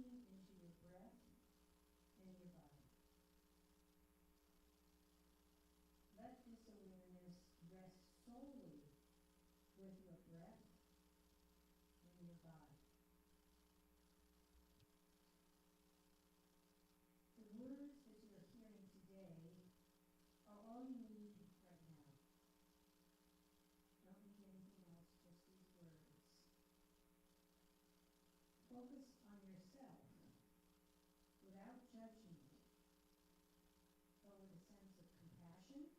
tuning into your breath and your body. Let this awareness rest solely with your breath and your body. The words that you are hearing today are all you need right now. Don't need anything else, just these words. Focus on yourself without judgment, but with a sense of compassion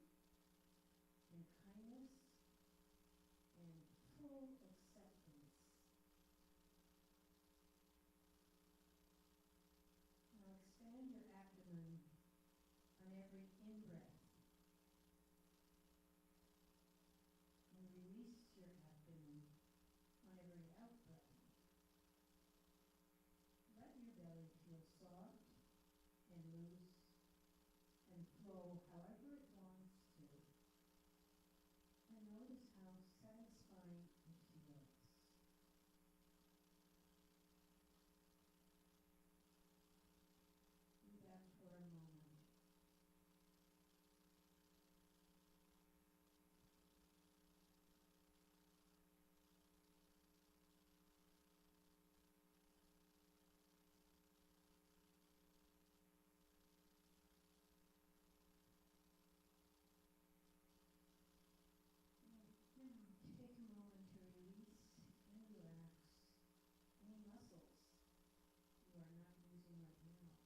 and kindness and full acceptance. Now expand your abdomen on every in-breath and release your abdomen on every out-breath. Let your belly feel soft and loose and flow however it wants to. And notice how satisfying it feels. Do that for a moment. Now, take a moment to release and relax any muscles you are not using right now.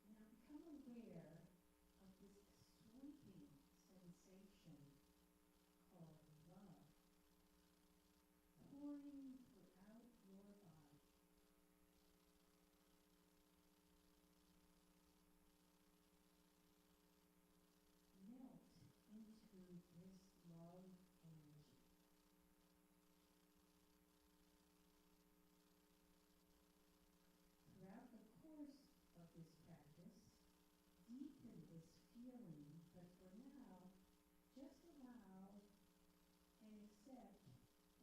Now become aware of this sweeping sensation called love pouring throughout your body. Melt into this love energy. Throughout the course of this practice, deepen this feeling, but for now, just allow and accept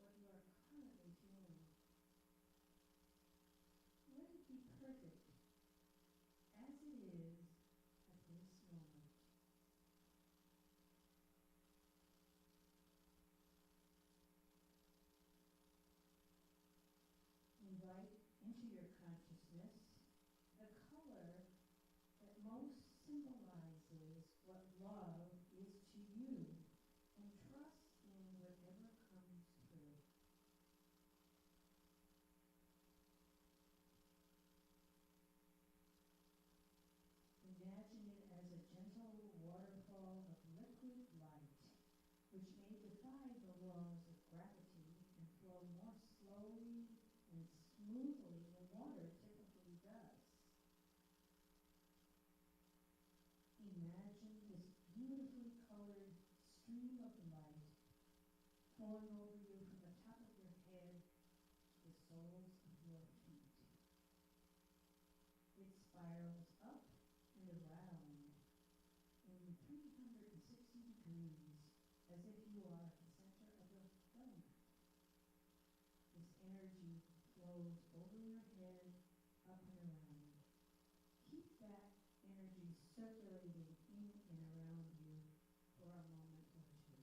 what you are currently feeling. Let it be perfect as it is at this moment. Invite into your consciousness the color that most symbolizes what love is to you, and trust in whatever comes through. Imagine it as a gentle waterfall of liquid light, which may defy the laws of gravity and flow more slowly and smoothly than water typically does. Imagine this beautifully colored stream of light pouring over you from the top of your head to the soles of your feet. It spirals up and around in 360 degrees as if you are at the center of a donut. This energy flows over your head, up and around. Keep that energy circulating in and around you for a moment or two.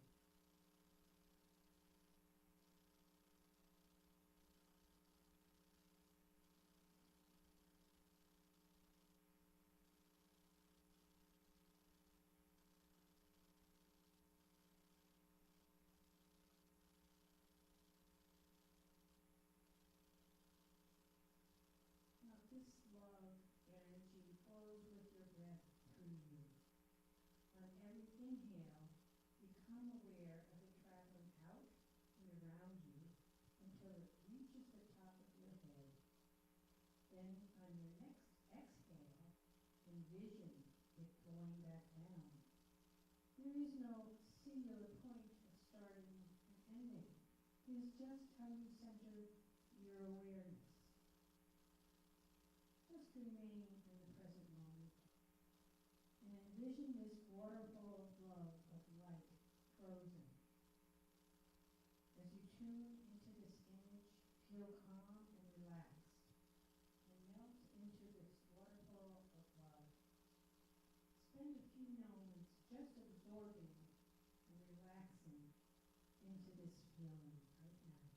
Now this love energy flows with your breath through you. On every inhale, become aware of it traveling out and around you until it reaches the top of your head. Then on your next exhale, envision it going back down. There is no singular point of starting and ending. It is just how you center your awareness. Just remain in the present moment and envision this waterfall of love, of light, frozen. As you tune into this image, feel calm and relaxed, and melt into this waterfall of love. Spend a few moments just absorbing and relaxing into this feeling right now.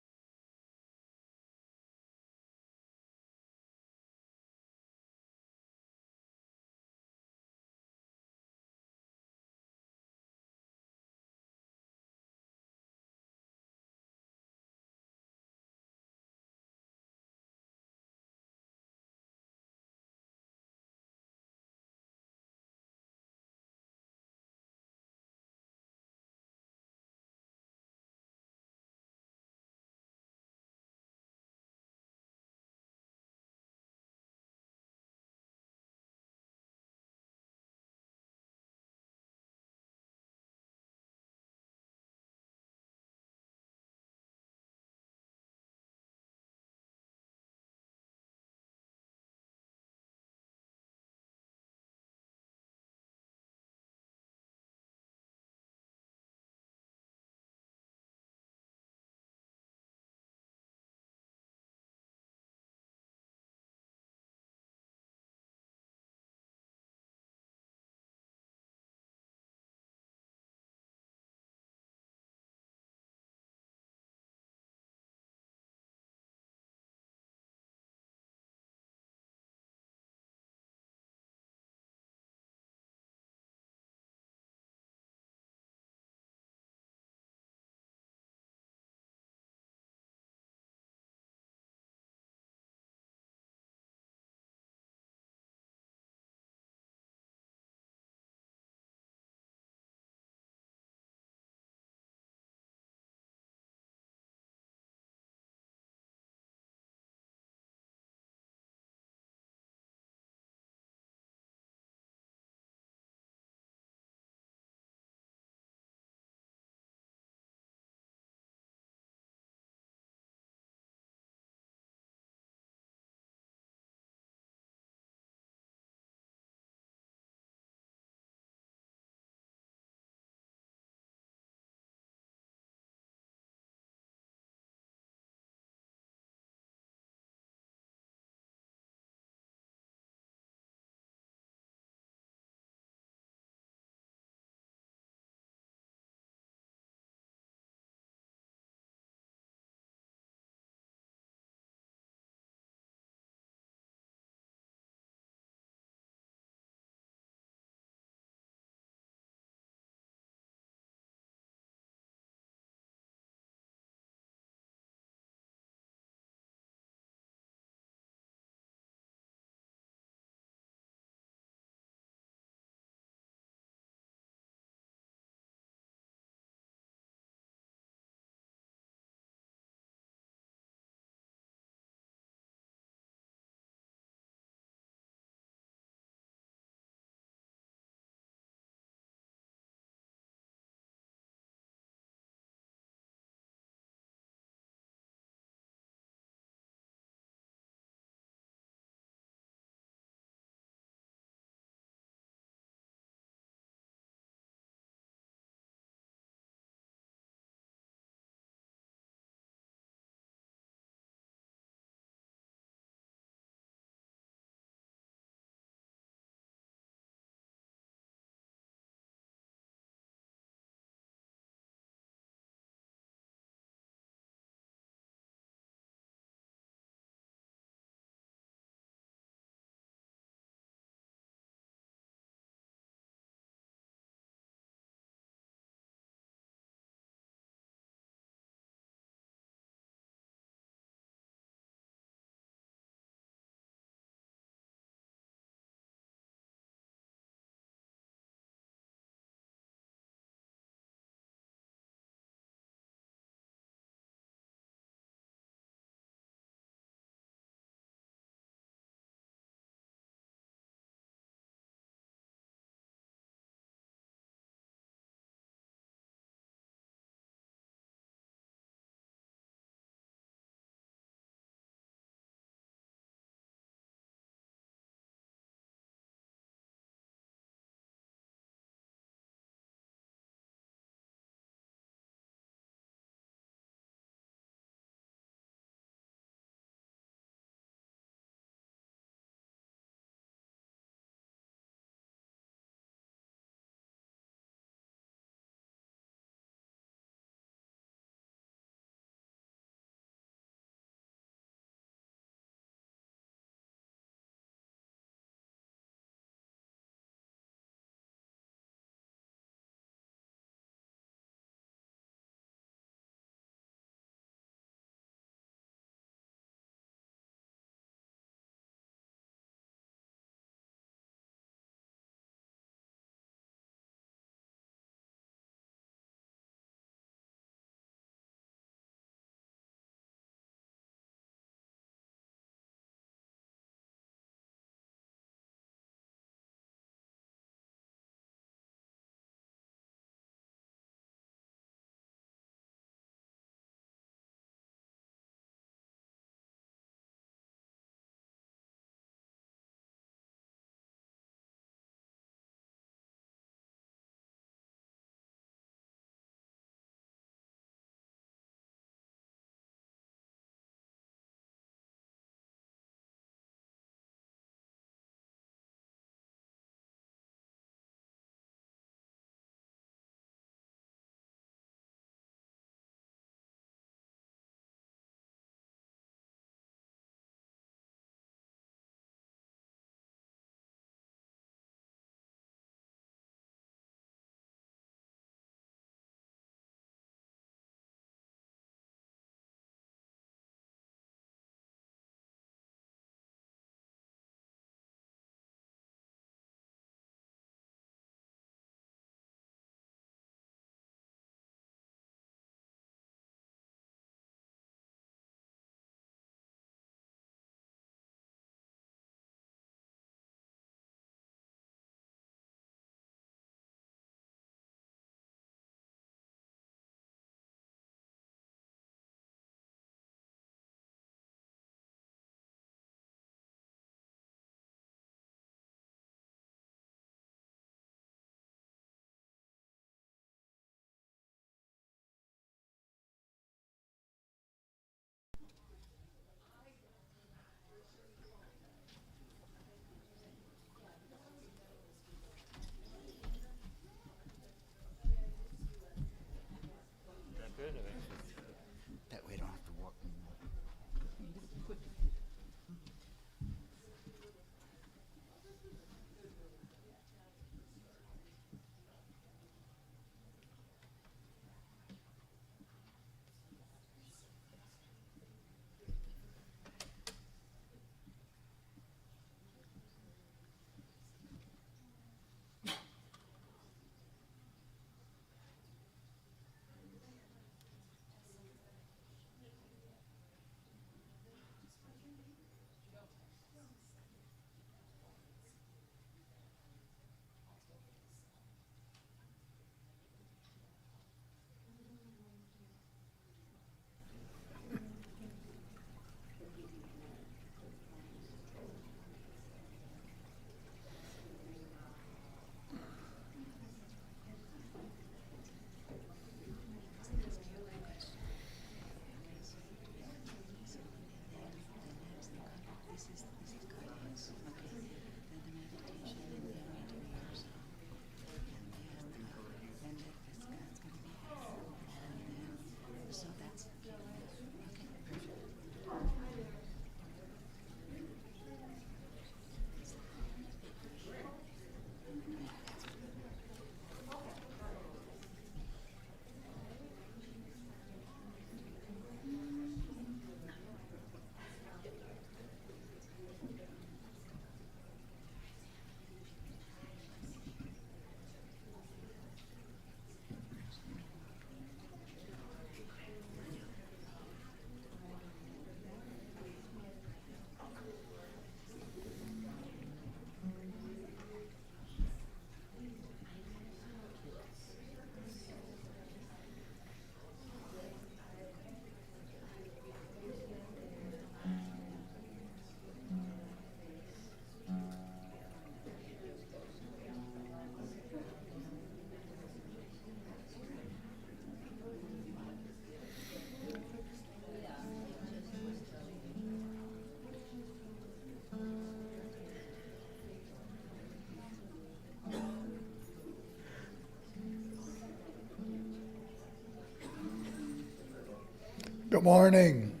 Good morning.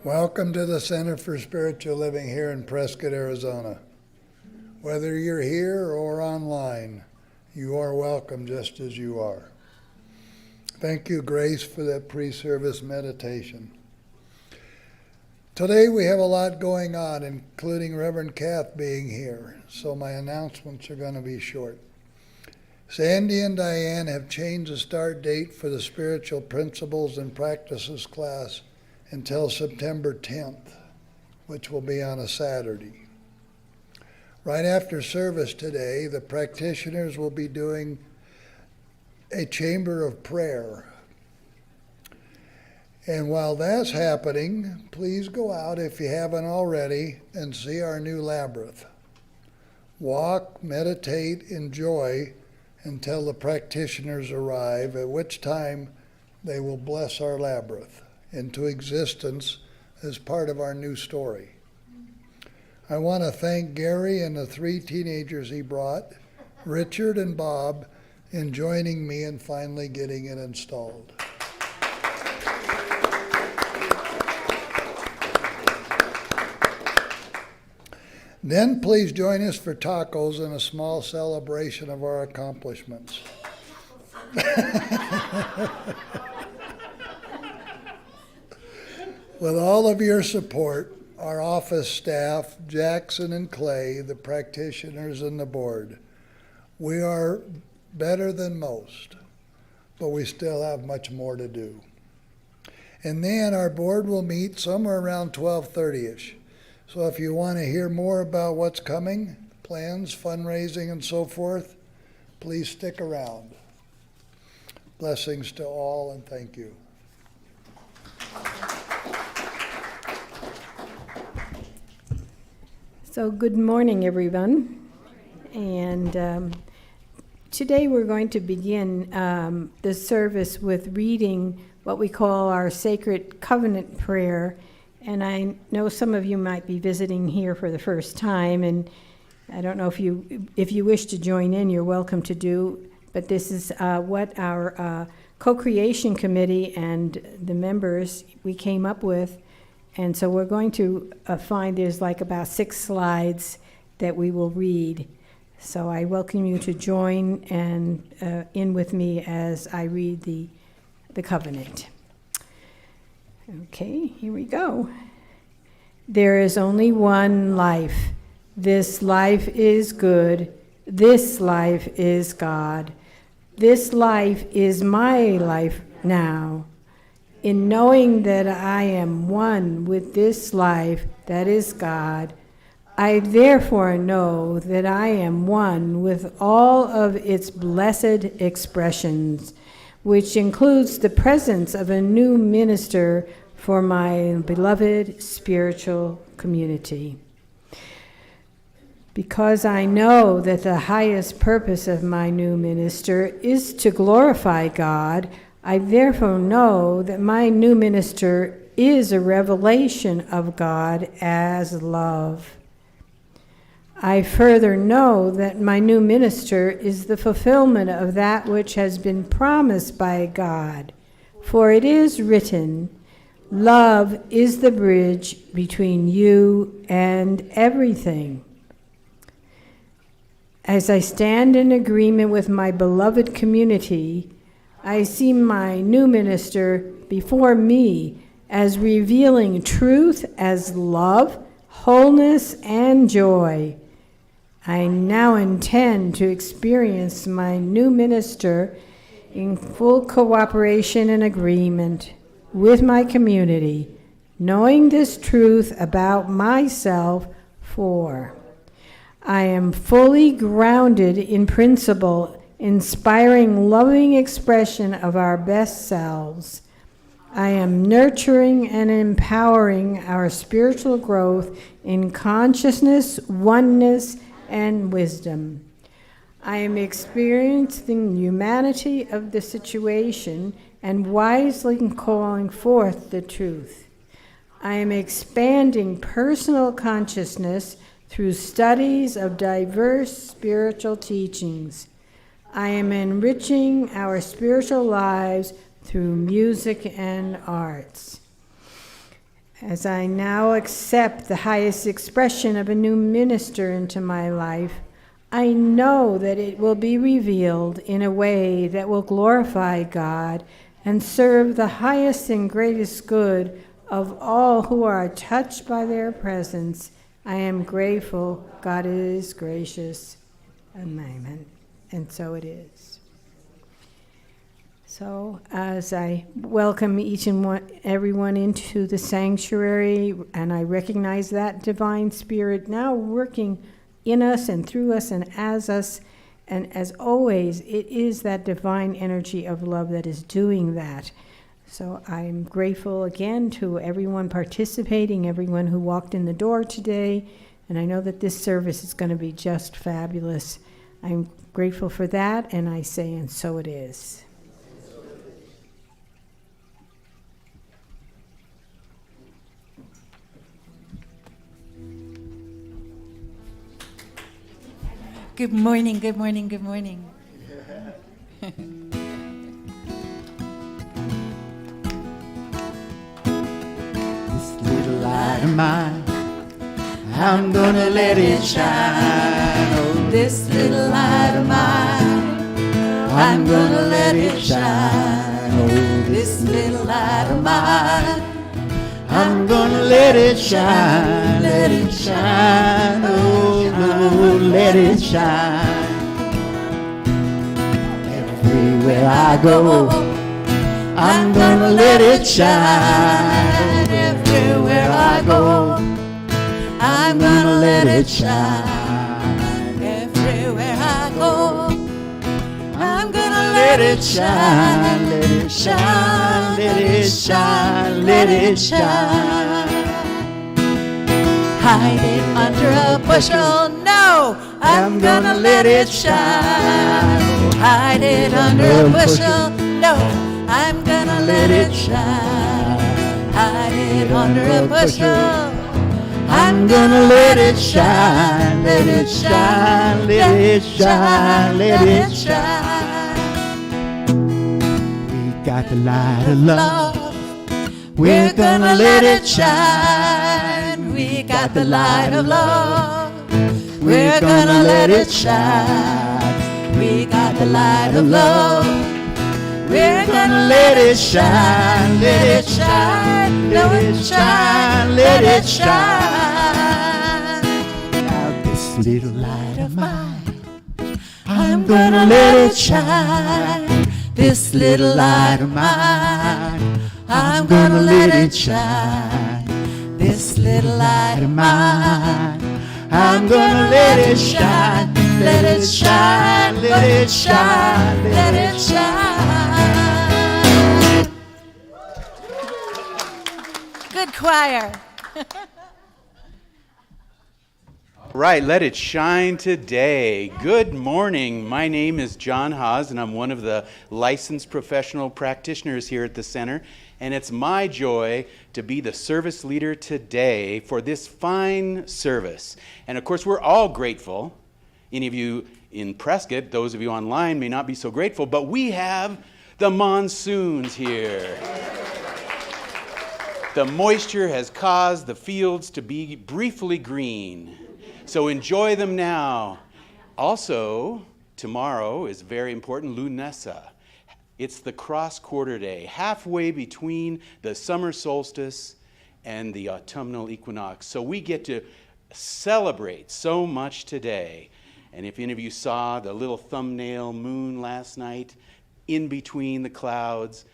Welcome to the Center for Spiritual Living here in Prescott, Arizona. Whether you're here or online, you are welcome just as you are. Thank you, Grace, for that pre-service meditation. Today we have a lot going on, including Reverend Kath being here, so my announcements are going to be short. Sandy and Diane have changed the start date for the Spiritual Principles and Practices class until September 10th, which will be on a Saturday. Right after service today, the practitioners will be doing a chamber of prayer. And while that's happening, please go out, if you haven't already, and see our new labyrinth. Walk, meditate, enjoy until the practitioners arrive, at which time they will bless our labyrinth into existence as part of our new story. I want to thank Gary and the 3 teenagers he brought, Richard and Bob, in joining me and finally getting it installed. Then please join us for tacos and a small celebration of our accomplishments. With all of your support, our office staff, Jackson and Clay, the practitioners and the board, we are better than most, but we still have much more to do. And then our board will meet somewhere around 12:30-ish. So if you want to hear more about what's coming, plans, fundraising, and so forth, please stick around. Blessings to all, and thank you. So good morning, everyone. And today we're going to begin the service with reading what we call our Sacred Covenant Prayer. And I know some of you might be visiting here for the first time, and I don't know if you wish to join in, you're welcome to do. But this is what our co-creation committee and the members, we came up with. And so we're going to find there's like about 6 slides that we will read. So I welcome you to join and in with me as I read the covenant. Okay, here we go. There is only one life. This life is good. This life is God. This life is my life now. In knowing that I am one with this life that is God, I therefore know that I am one with all of its blessed expressions, which includes the presence of a new minister for my beloved spiritual community. Because I know that the highest purpose of my new minister is to glorify God, I therefore know that my new minister is a revelation of God as love. I further know that my new minister is the fulfillment of that which has been promised by God. For it is written, love is the bridge between you and everything. As I stand in agreement with my beloved community, I see my new minister before me as revealing truth as love, wholeness, and joy. I now intend to experience my new minister in full cooperation and agreement with my community, knowing this truth about myself, for I am fully grounded in principle, inspiring loving expression of our best selves. I am nurturing and empowering our spiritual growth in consciousness, oneness, and wisdom. I am experiencing humanity of the situation and wisely calling forth the truth. I am expanding personal consciousness through studies of diverse spiritual teachings. I am enriching our spiritual lives through music and arts. As I now accept the highest expression of a new minister into my life, I know that it will be revealed in a way that will glorify God and serve the highest and greatest good of all who are touched by their presence. I am grateful. God is gracious. Amen. And so it is. So as I welcome each and everyone into the sanctuary, and I recognize that divine spirit now working in us and through us and as us, and as always, it is that divine energy of love that is doing that. So I'm grateful again to everyone participating, everyone who walked in the door today, and I know that this service is going to be just fabulous. I'm grateful for that, and I say, and so it is. Good morning, good morning, good morning. This little light of mine, I'm gonna let it shine. Oh, this little light of mine, I'm gonna let it shine. Oh, this little light of mine, I'm gonna let it shine, let it shine. Oh, Lord, let it shine. Everywhere I go, I'm gonna let it shine. Everywhere I go, I'm gonna let it shine. Everywhere I go, I'm gonna let it shine, let it shine, let it shine, let it shine. Hide it under a bushel, no, I'm gonna let it shine. Hide it under a bushel, no, I'm gonna let it shine. Hide it under a bushel, I'm gonna let it shine, let it shine, let it shine, let it shine. We got the light of love, we're gonna let it shine. We got the light of love, we're gonna let it shine. We got the light of love, we're gonna let it shine, let it shine, let it shine, let it shine. Now this little light of mine, I'm gonna let it shine. This little light of mine, I'm gonna let it shine. This little light of mine, I'm gonna let it shine, let it shine, let it shine, let it shine. Good choir. Right, let it shine today. Good morning. My name is John Haas, and I'm one of the licensed professional practitioners here at the center. And it's my joy to be the service leader today for this fine service. And of course, we're all grateful. Any of you in Prescott, those of you online may not be so grateful, but we have the monsoons here. The moisture has caused the fields to be briefly green. So enjoy them now. Also, tomorrow is very important, Lunessa. It's the cross-quarter day, halfway between the summer solstice and the autumnal equinox. So we get to celebrate so much today. And if any of you saw the little thumbnail moon last night, in between the clouds,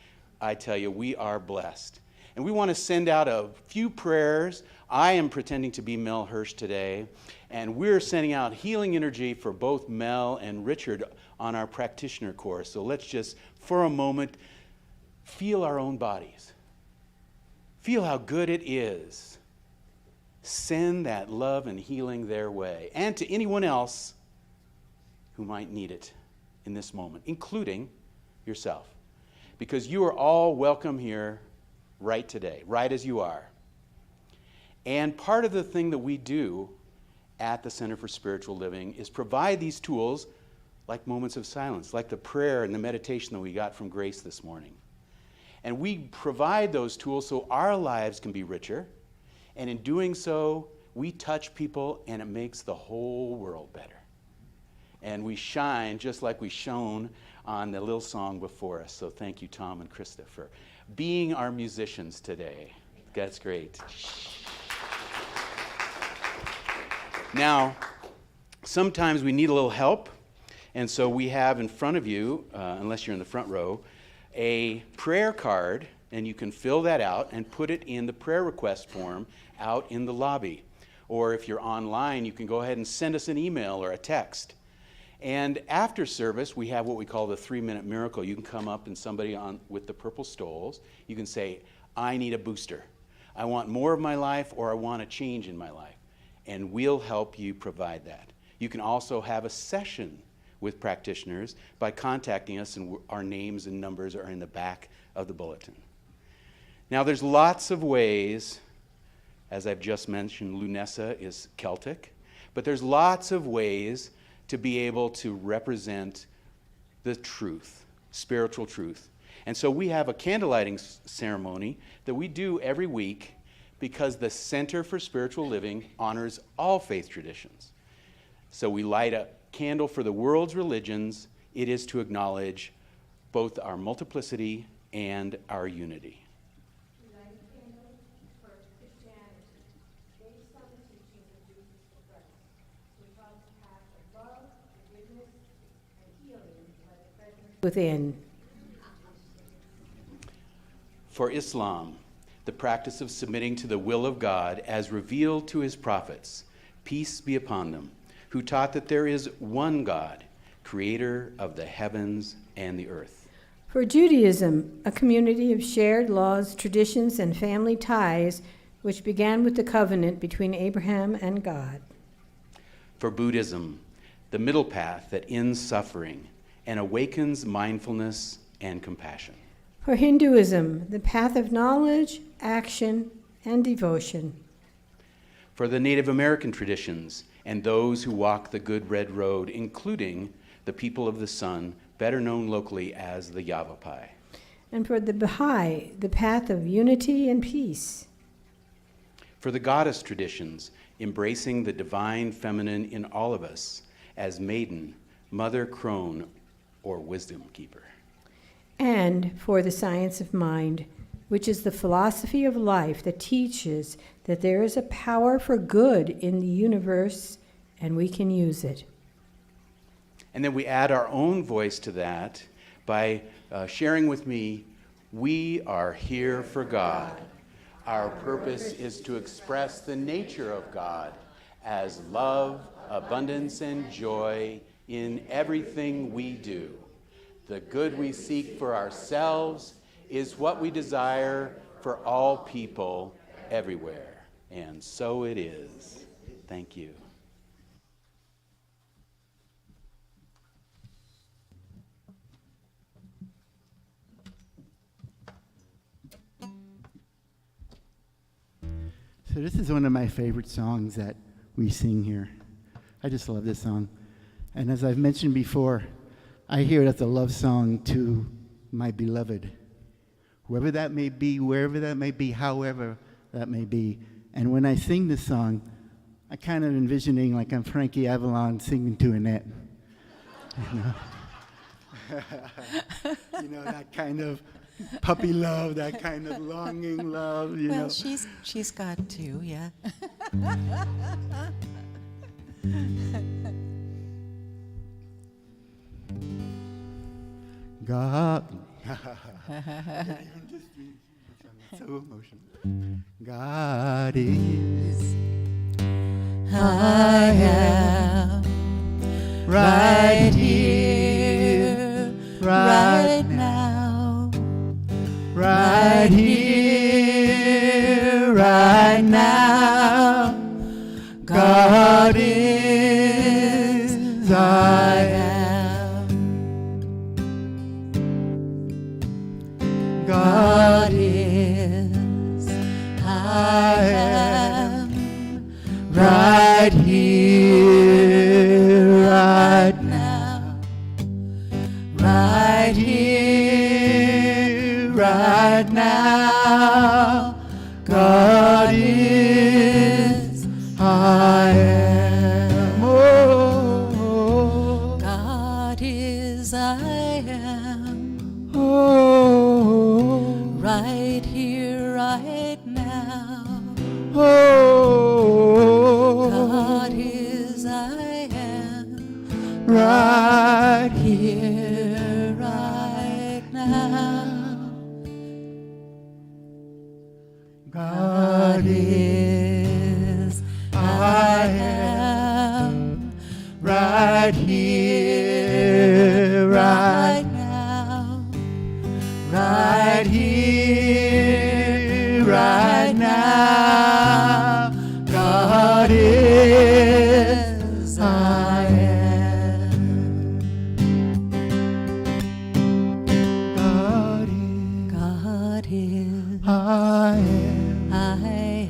I tell you, we are blessed. And we want to send out a few prayers. I am pretending to be Mel Hirsch today, and we're sending out healing energy for both Mel and Richard on our practitioner course. So let's just, for a moment, feel our own bodies. Feel how good it is. Send that love and healing their way, and to anyone else who might need it in this moment, including yourself. Because you are all welcome here right today, right as you are. And part of the thing that we do at the Center for Spiritual Living is provide these tools like moments of silence, like the prayer and the meditation that we got from Grace this morning. And we provide those tools so our lives can be richer. And in doing so, we touch people and it makes the whole world better. And we shine just like we shone on the little song before us. So thank you, Tom and Krista, for being our musicians today. That's great. Now, sometimes we need a little help. And so we have in front of you, unless you're in the front row, a prayer card, and you can fill that out and put it in the prayer request form out in the lobby. Or if you're online, you can go ahead and send us an email or a text. And after service, we have what we call the 3-minute miracle. You can come up and somebody with the purple stoles, you can say, I need a booster. I want more of my life, or I want a change in my life. And we'll help you provide that. You can also have a session with practitioners by contacting us, and our names and numbers are in the back of the bulletin. Now, there's lots of ways, as I've just mentioned, Lunessa is Celtic, but there's lots of ways to be able to represent the truth, spiritual truth. And so we have a candlelighting ceremony that we do every week because the Center for Spiritual Living honors all faith traditions. So we light a candle for the world's religions. It is to acknowledge both our multiplicity and our unity. We light a candle for Christianity based on the teachings of Jesus Christ, which are the path of love, forgiveness, and healing by the presence within. For Islam, the practice of submitting to the will of God as revealed to his prophets, peace be upon them, who taught that there is one God, creator of the heavens and the earth. For Judaism, a community of shared laws, traditions, and family ties which began with the covenant between Abraham and God. For Buddhism, the middle path that ends suffering and awakens mindfulness and compassion. For Hinduism, the path of knowledge, action, and devotion. For the Native American traditions and those who walk the Good Red Road, including the people of the sun, better known locally as the Yavapai. And for the Baha'i, the path of unity and peace. For the goddess traditions, embracing the divine feminine in all of us as maiden, mother crone, or wisdom keeper. And for the science of mind, which is the philosophy of life that teaches that there is a power for good in the universe and we can use it. And then we add our own voice to that by sharing with me, we are here for God. Our purpose is to express the nature of God as love, abundance, and joy in everything we do. The good we seek for ourselves is what we desire for all people everywhere. And so it is. Thank you. So this is one of my favorite songs that we sing here. I just love this song. And as I've mentioned before, I hear it as a love song to my beloved. Whoever that may be, wherever that may be, however that may be. And when I sing this song, I kind of envisioning like I'm Frankie Avalon singing to Annette. You know, that kind of puppy love, that kind of longing love, you know. Well, she's got to, yeah. God, so emotional. God is, I am right here, right now, right here, right now. God is, I am. God is, I am. Right here, right now. Right here, right right here, right now. God is, I am, right here, right now. right here, right now. God is, I am. God is, God is, I am. I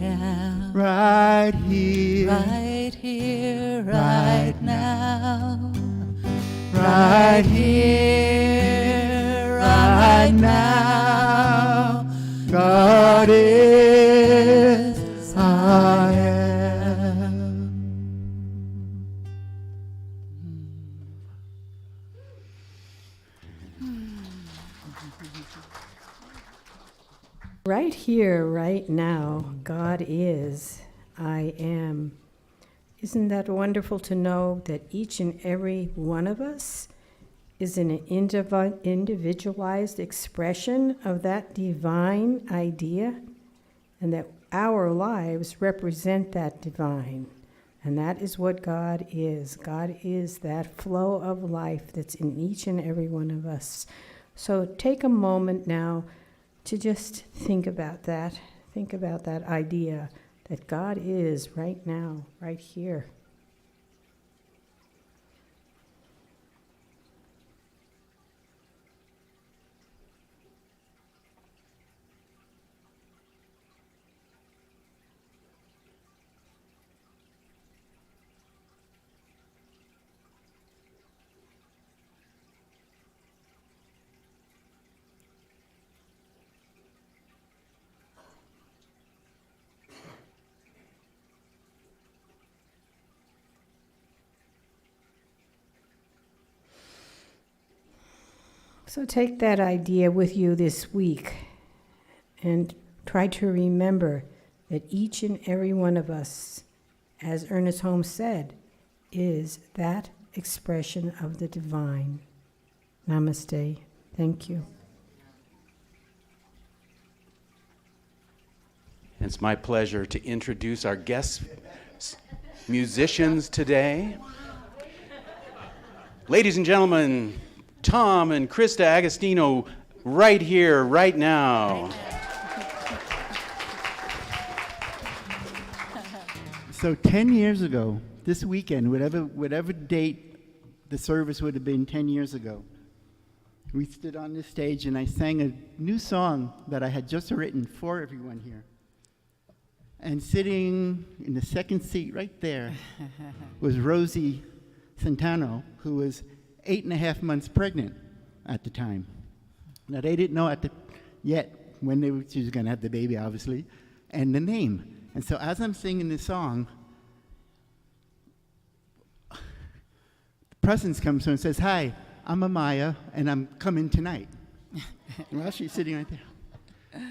am. Right here, Right here, right now. right here, right now. God is, I am. Right here, right now, God is, I am. Isn't that wonderful to know that each and every one of us is an individualized expression of that divine idea, and that our lives represent that divine. And that is what God is. God is that flow of life that's in each and every one of us. So take a moment now to just think about that. Think about that idea that God is right now, right here. So take that idea with you this week and try to remember that each and every one of us, as Ernest Holmes said, is that expression of the divine. Namaste. Thank you. It's my pleasure to introduce our guest musicians today. Ladies and gentlemen, Tom and Krista Agostino, right here, right now. So 10 years ago, this weekend, whatever date the service would have been 10 years ago, we stood on this stage and I sang a new song that I had just written for everyone here. And sitting in the second seat right there was Rosie Centano, who was 8.5 months pregnant at the time. Now, they didn't know yet when she was going to have the baby, obviously, and the name. And so as I'm singing this song, the presence comes to her and says, "Hi, I'm Amaya, and I'm coming tonight." Well, she's sitting right there.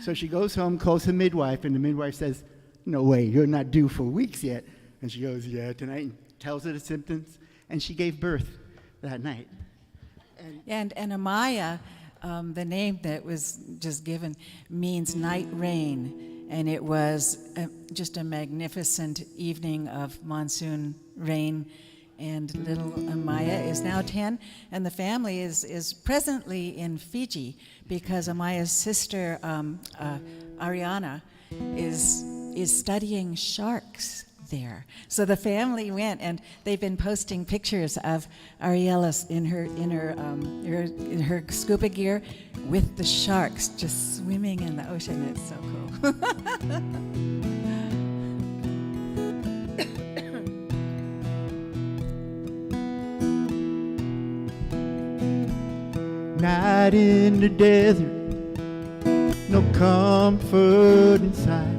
So she goes home, calls the midwife, and the midwife says, "No way, you're not due for weeks yet." And she goes, "Yeah, tonight," and tells her the symptoms, and she gave birth that night. And Amaya, the name that was just given, means night rain. And it was just a magnificent evening of monsoon rain. And little Amaya is now 10. And the family is presently in Fiji because Amaya's sister, Ariana, is studying sharks there. So the family went, and they've been posting pictures of Ariella in her scuba gear with the sharks just swimming in the ocean. It's so cool. Night in the desert, no comfort inside.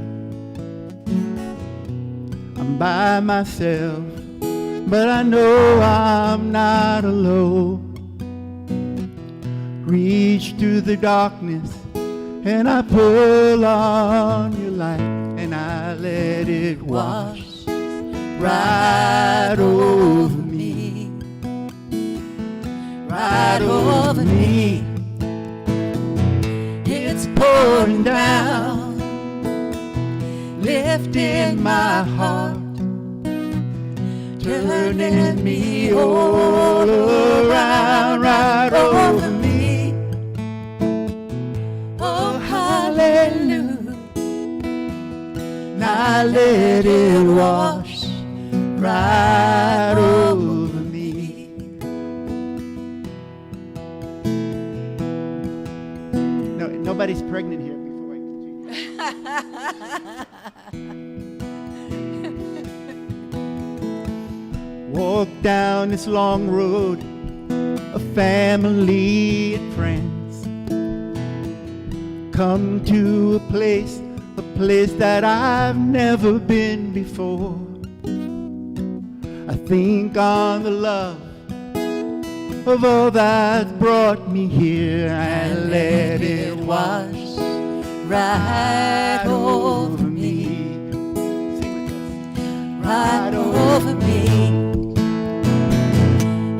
I'm by myself, but I know I'm not alone. Reach through the darkness, and I pull on your light, and I let it wash right over me. right over me. It's pouring down, lifting my heart, turning me all around, right over me. Oh, hallelujah. Now let it wash right over me. No, nobody's pregnant here before I continue. Walk down this long road of family and friends. Come to a place that I've never been before. I think on the love of all that's brought me here, and let it wash right over me. Sing with us. Right over me.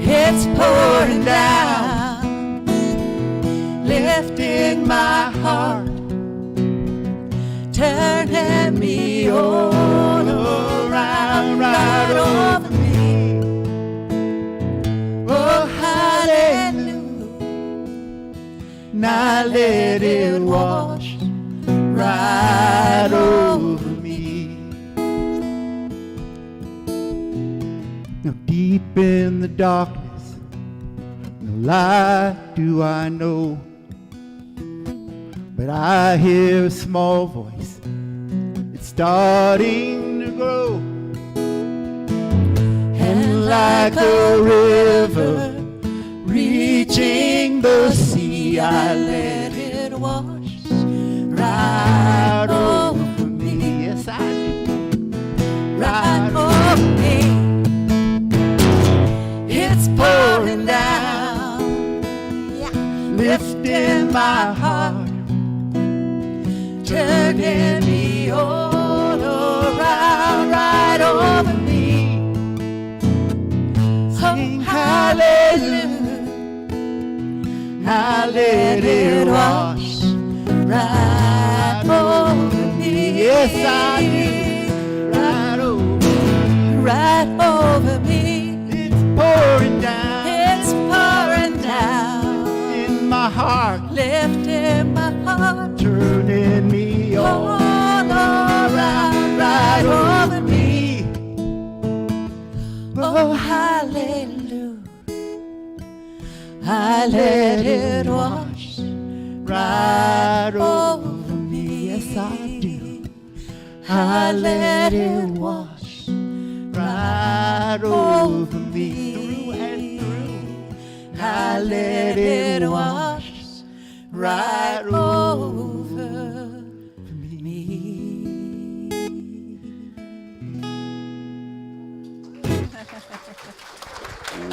It's pouring down, lifting my heart, turning me all around, right over me. Oh, hallelujah. Now let it wash right over me. Now deep in the darkness, no light do I know, but I hear a small voice, it's starting to grow. And like a river reaching the sea, I let it wash right over me. Yes, I do. Right over me. It's pouring down, lifting my heart, turning me all around, right over me. Sing hallelujah. Now let it wash right over me. Yes, I do. Right over, right over me. It's pouring down. It's pouring down in my heart, lifting my heart, turning me all around, right over me. Oh, hallelujah. I let it wash right over me. Yes, I do. I let it wash right over me. Through and through. I let it wash right over me.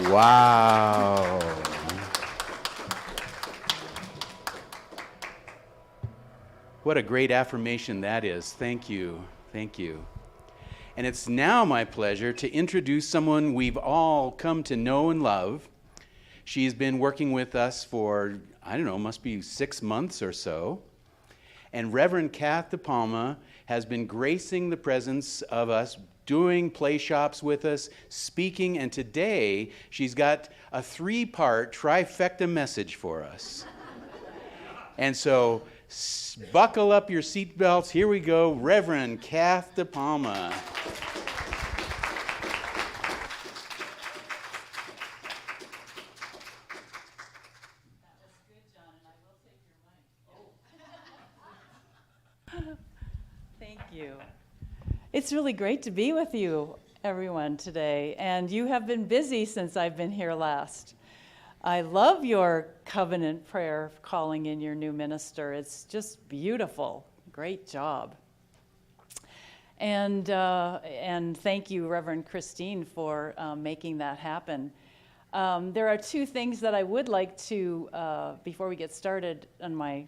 Wow. What a great affirmation that is. Thank you. Thank you. And it's now my pleasure to introduce someone we've all come to know and love. She's been working with us for, I don't know, must be 6 months or so. And Reverend Kath De Palma has been gracing the presence of us, doing play shops with us, speaking, and today she's got a 3-part trifecta message for us. And so buckle up your seatbelts. Here we go, Reverend Kath De Palma. Thank you. It's really great to be with you, everyone, today. And you have been busy since I've been here last. I love your covenant prayer calling in your new minister. It's just beautiful. Great job. And thank you, Reverend Christine, for making that happen. There are 2 things that I would like to, before we get started on my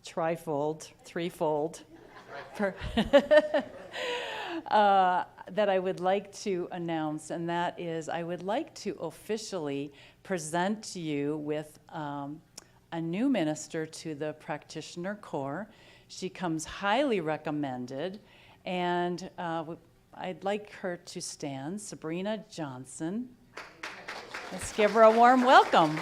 threefold. that I would like to announce, and that is I would like to officially present you with a new minister to the practitioner corps. She comes highly recommended, and I'd like her to stand, Sabrina Johnson. Let's give her a warm welcome.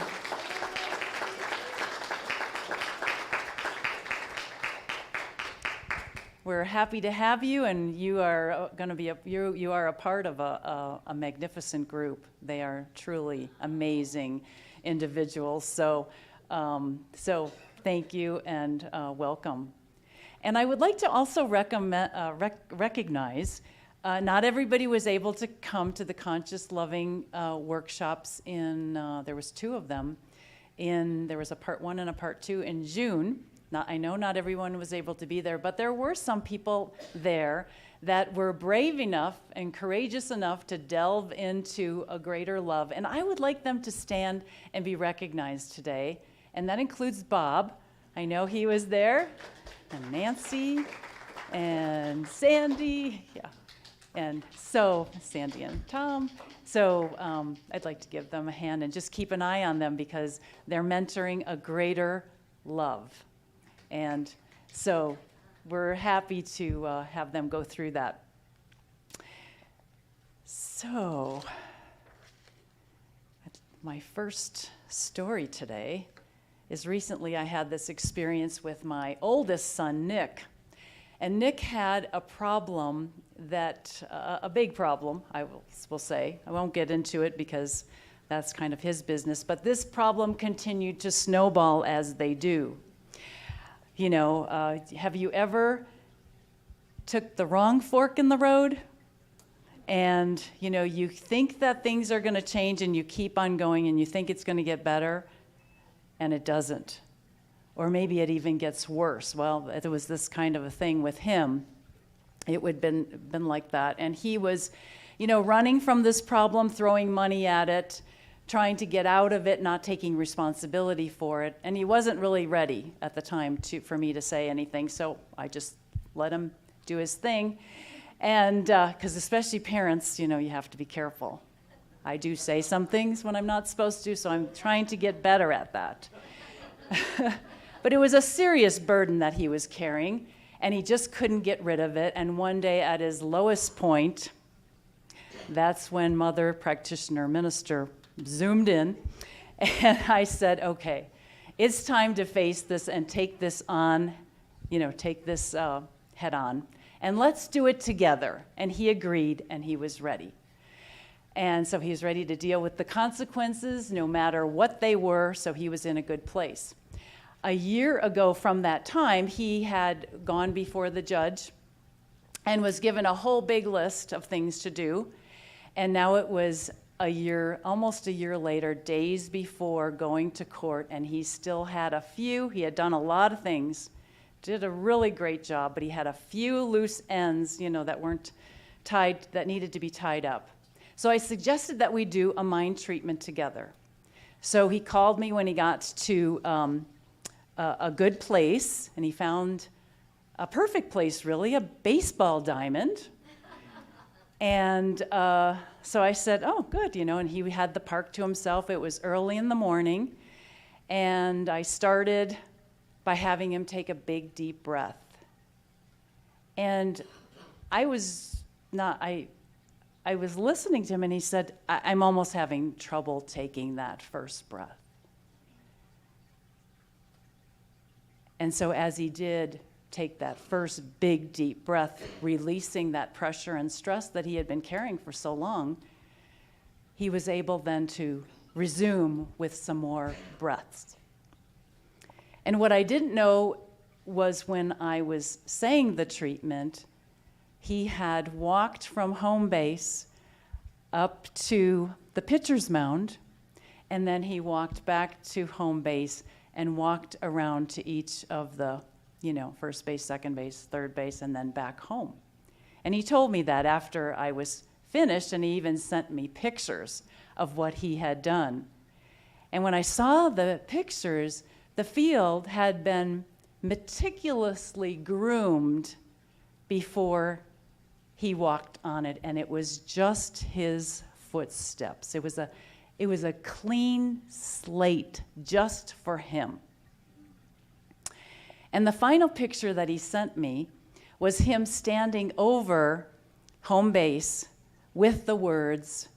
We're happy to have you, and you are going to be you are a part of a magnificent group. They are truly amazing individuals. So thank you and welcome. And I would like to also recognize not everybody was able to come to the Conscious Loving workshops there was 2 of them. There was a part 1 and a part 2 in June. I know not everyone was able to be there, but there were some people there that were brave enough and courageous enough to delve into a greater love. And I would like them to stand and be recognized today. And that includes Bob. I know he was there. And Nancy and Sandy. Yeah. And so Sandy and Tom. So I'd like to give them a hand and just keep an eye on them because they're mentoring a greater love. And so we're happy to have them go through that. So my first story today is recently I had this experience with my oldest son, Nick. And Nick had a problem a big problem, I will say. I won't get into it because that's kind of his business. But this problem continued to snowball as they do. You know, have you ever took the wrong fork in the road? And, you know, you think that things are going to change and you keep on going and you think it's going to get better, and it doesn't. Or maybe it even gets worse. Well, it was this kind of a thing with him. It would have been like that. And he was, you know, running from this problem, throwing money at it, trying to get out of it, not taking responsibility for it. And he wasn't really ready at the time for me to say anything, so I just let him do his thing. And because especially parents, you know, you have to be careful. I do say some things when I'm not supposed to, so I'm trying to get better at that. But it was a serious burden that he was carrying, and he just couldn't get rid of it. And one day at his lowest point, that's when Mother Practitioner Minister zoomed in, and I said, okay, it's time to face this and take this on, take this head on, and let's do it together. And he agreed, and he was ready. And so he was ready to deal with the consequences, no matter what they were, so he was in a good place. A year ago from that time, he had gone before the judge and was given a whole big list of things to do, and now it was almost a year later, days before going to court, and he still had he had done a lot of things, did a really great job, but he had a few loose ends, that weren't tied, that needed to be tied up. So I suggested that we do a mind treatment together. So he called me when he got to a good place, and he found a perfect place, really, a baseball diamond. And so I said, oh, good, and he had the park to himself. It was early in the morning, and I started by having him take a big, deep breath. And I was listening to him, and he said, I'm almost having trouble taking that first breath. And so as he did take that first big, deep breath, releasing that pressure and stress that he had been carrying for so long, he was able then to resume with some more breaths. And what I didn't know was when I was saying the treatment, he had walked from home base up to the pitcher's mound, and then he walked back to home base and walked around to each of the first base, second base, third base, and then back home. And he told me that after I was finished, and he even sent me pictures of what he had done. And when I saw the pictures, the field had been meticulously groomed before he walked on it, and it was just his footsteps. It was a clean slate just for him. And the final picture that he sent me was him standing over home base with the words,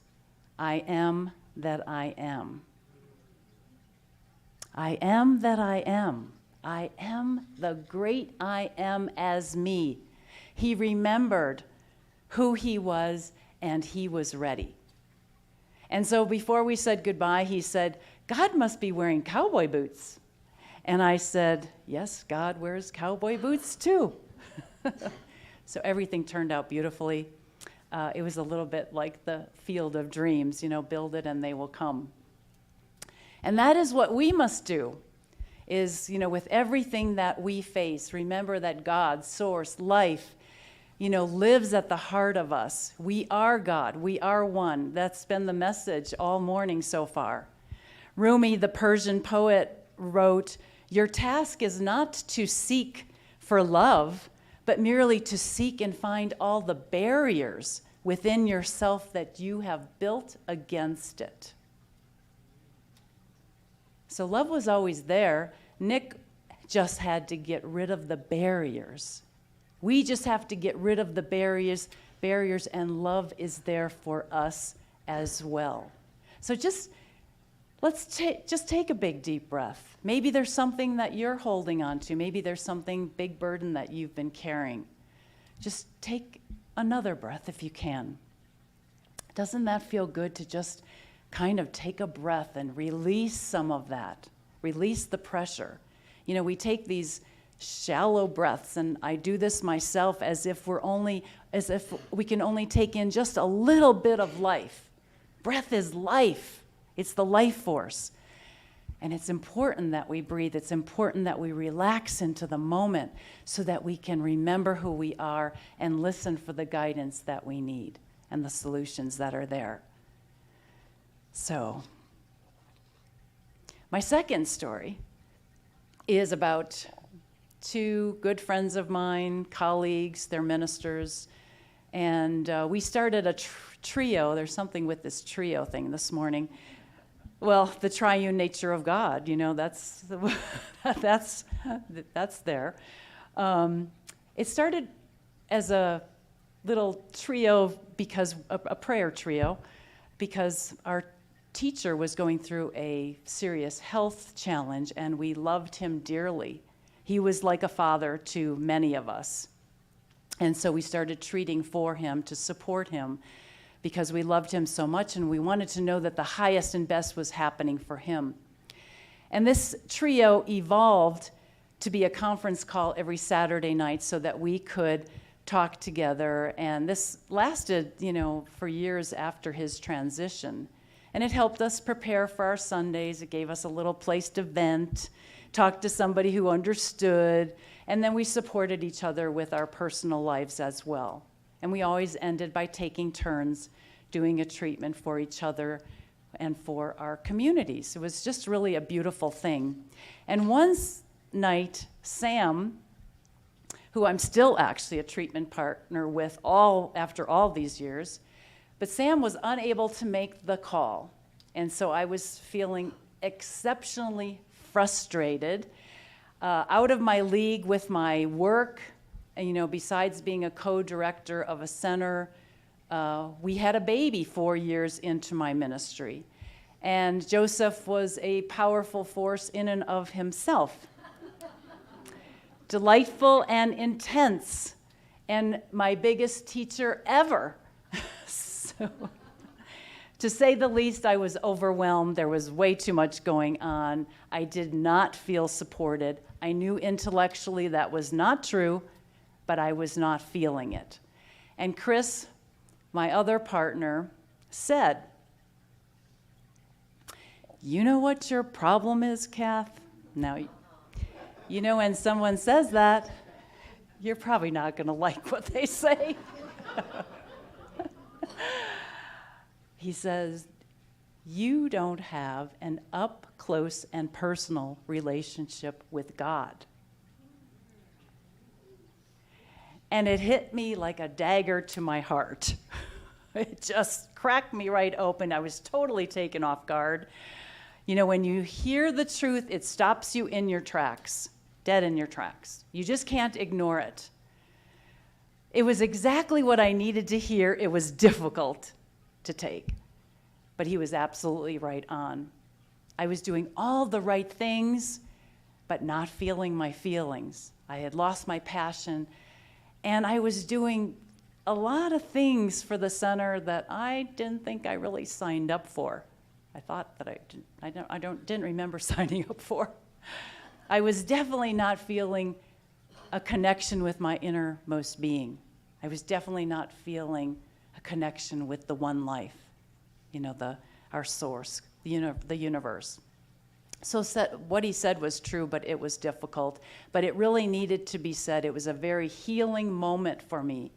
"I am that I am. I am that I am. I am the great I am as me." He remembered who he was, and he was ready. And so before we said goodbye, he said, "God must be wearing cowboy boots." And I said, "Yes, God wears cowboy boots too." So everything turned out beautifully. It was a little bit like the field of dreams, build it and they will come. And that is what we must do, is, with everything that we face, remember that God, source, life, lives at the heart of us. We are God. We are one. That's been the message all morning so far. Rumi, the Persian poet, wrote, "Your task is not to seek for love, but merely to seek and find all the barriers within yourself that you have built against it." So love was always there. Nick just had to get rid of the barriers. We just have to get rid of the barriers, and love is there for us as well. So let's take a big deep breath. Maybe there's something that you're holding on to. Maybe there's something big burden that you've been carrying. Just take another breath if you can. Doesn't that feel good to just kind of take a breath and release some of that? Release the pressure. We take these shallow breaths, and I do this myself as if we can only take in just a little bit of life. Breath is life. It's the life force. And it's important that we breathe. It's important that we relax into the moment so that we can remember who we are and listen for the guidance that we need and the solutions that are there. So, my second story is about two good friends of mine, colleagues, they're ministers, and we started a trio. There's something with this trio thing this morning. Well, the triune nature of God, that's there. It started as a little trio because a prayer trio, because our teacher was going through a serious health challenge, and we loved him dearly. He was like a father to many of us. And so we started treating for him to support him because we loved him so much, and we wanted to know that the highest and best was happening for him. And this trio evolved to be a conference call every Saturday night so that we could talk together. And this lasted, for years after his transition. And it helped us prepare for our Sundays. It gave us a little place to vent, talk to somebody who understood, and then we supported each other with our personal lives as well. And we always ended by taking turns doing a treatment for each other and for our communities. It was just really a beautiful thing. And one night, Sam, who I'm still actually a treatment partner with after all these years, but Sam was unable to make the call. And so I was feeling exceptionally frustrated, out of my league with my work. And, besides being a co-director of a center, we had a baby 4 years into my ministry. And Joseph was a powerful force in and of himself. Delightful and intense, and my biggest teacher ever. So, to say the least, I was overwhelmed. There was way too much going on. I did not feel supported. I knew intellectually that was not true, but I was not feeling it. And Chris, my other partner, said, "You know what your problem is, Kath?" Now, when someone says that, you're probably not going to like what they say. He says, "You don't have an up-close and personal relationship with God." And it hit me like a dagger to my heart. It just cracked me right open. I was totally taken off guard. You know, when you hear the truth, it stops you in your tracks, dead in your tracks. You just can't ignore it. It was exactly what I needed to hear. It was difficult to take, but he was absolutely right on. I was doing all the right things, but not feeling my feelings. I had lost my passion, and I was doing a lot of things for the center that I didn't think I really signed up for. I thought that I didn't remember signing up for. I was definitely not feeling a connection with my innermost being. I was definitely not feeling a connection with the one life, you know, our source, the universe. So what he said was true, but it was difficult. But it really needed to be said. It was a very healing moment for me.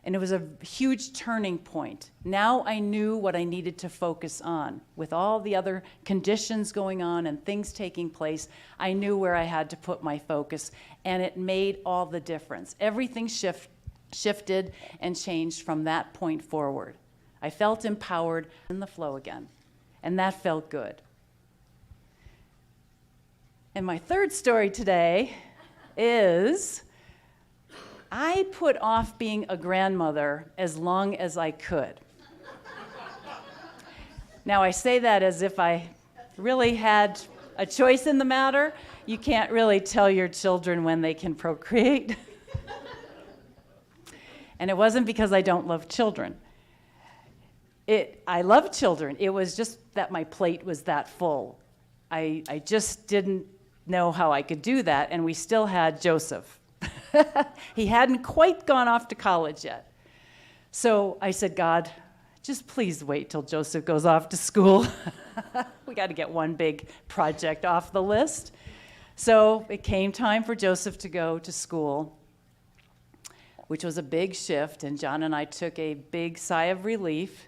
And it was a huge turning point. Now I knew what I needed to focus on. With all the other conditions going on and things taking place, I knew where I had to put my focus, and it made all the difference. Everything shifted and changed from that point forward. I felt empowered in the flow again, and that felt good. And my third story today is I put off being a grandmother as long as I could. Now, I say that as if I really had a choice in the matter. You can't really tell your children when they can procreate. And it wasn't because I don't love children. I love children. It was just that my plate was that full. I just didn't know how I could do that, and we still had Joseph. He hadn't quite gone off to college yet. So I said, God, just please wait till Joseph goes off to school. We got to get one big project off the list. So it came time for Joseph to go to school, which was a big shift, and John and I took a big sigh of relief.